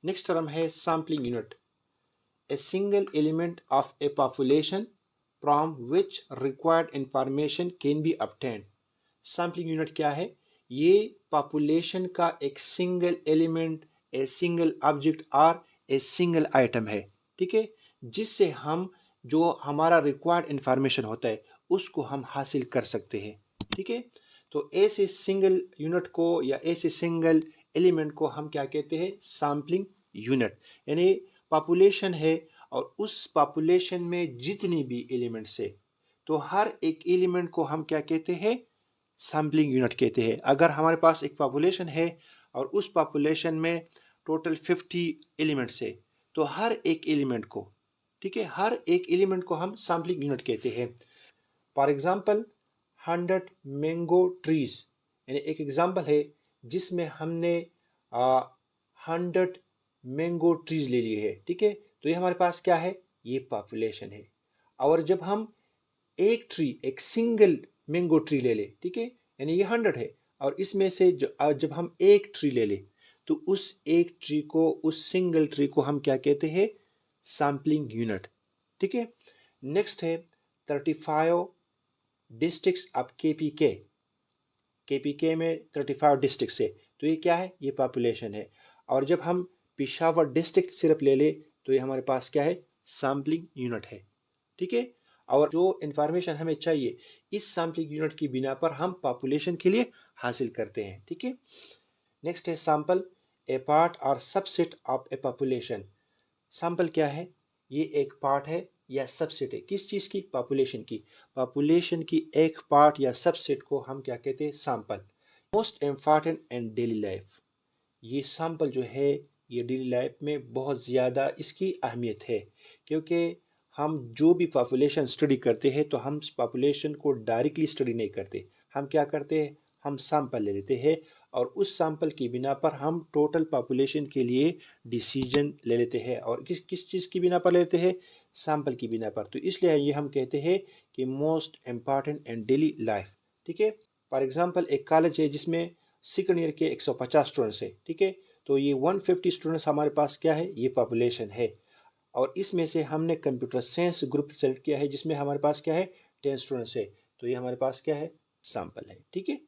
Next term है sampling unit, a single element of A population from which required information can be obtained। Sampling unit क्या है? ये population का एक single element, a single object और a single item है, ठीक है, जिससे हम जो हमारा रिक्वायर्ड इंफॉर्मेशन होता है उसको हम हासिल कर सकते हैं, ठीक है। तो ऐसे सिंगल यूनिट को या ऐसे सिंगल एलिमेंट को हम क्या कहते हैं? Sampling unit. यानी पॉपुलेशन है और उस पॉपुलेशन में जितनी भी एलिमेंट्स है तो हर एक एलिमेंट को हम क्या कहते हैं? सैम्पलिंग यूनिट कहते हैं। अगर हमारे पास एक पॉपुलेशन है और उस पॉपुलेशन में टोटल 50 एलिमेंट्स है तो हर एक एलिमेंट को, ठीक है, हर एक एलिमेंट को हम सैम्पलिंग यूनिट कहते हैं। फॉर एग्जांपल 100 मैंगो ट्रीज, यानी एक एग्जांपल है जिसमें हमने 100 मैंगो ट्रीज ले लिए है, ठीक है। तो ये हमारे पास क्या है? ये पॉपुलेशन है। और जब हम एक ट्री, एक सिंगल मैंगो ट्री ले ले, ठीक है, यानी ये 100 है और इसमें से जब हम एक ट्री ले ले तो उस एक ट्री को, उस सिंगल ट्री को हम क्या कहते हैं? सैम्पलिंग यूनिट, ठीक है। नेक्स्ट है 35 डिस्ट्रिक्ट्स ऑफ केपीके। केपीके में 35 डिस्ट्रिक्ट्स है तो ये क्या है? ये पॉपुलेशन है। और जब हम पेशावर डिस्ट्रिक्ट सिर्फ ले ले तो ये हमारे पास क्या है? सैम्पलिंग यूनिट है, ठीक है। और जो इंफॉर्मेशन हमें चाहिए इस सैम्पलिंग यूनिट की बिना पर हम पॉपुलेशन के लिए हासिल करते हैं, ठीक है। नेक्स्ट है सैंपल, ए पार्ट और subset of A population. Sample क्या है? ये एक पार्ट है या सबसेट है, किस चीज़ की? पॉपुलेशन की। पॉपुलेशन की एक पार्ट या सबसेट को हम क्या कहते हैं? Sample. Most important and daily life, ये सैंपल जो है ये डेली लाइफ में बहुत ज़्यादा इसकी अहमियत है, क्योंकि हम जो भी पॉपुलेशन स्टडी करते हैं तो हम पॉपुलेशन को डायरेक्टली स्टडी नहीं करते। हम क्या करते हैं? हम सैंपल ले लेते हैं और उस सैंपल की बिना पर हम टोटल पॉपुलेशन के लिए डिसीजन ले लेते हैं। और किस किस चीज़ की बिना पर लेते हैं? सैंपल की बिना पर। तो इसलिए ये हम कहते हैं कि most important and daily life, ठीक है। फॉर एग्जांपल एक कॉलेज है जिसमें सेकंड ईयर के 150 स्टूडेंट्स है, ठीक है। तो ये 150 स्टूडेंट्स हमारे पास क्या है? ये पॉपुलेशन है। और इसमें से हमने कंप्यूटर साइंस ग्रुप सेलेक्ट किया है जिसमें हमारे पास क्या है? 10 स्टूडेंट्स है। तो ये हमारे पास क्या है? सैंपल है, ठीक है।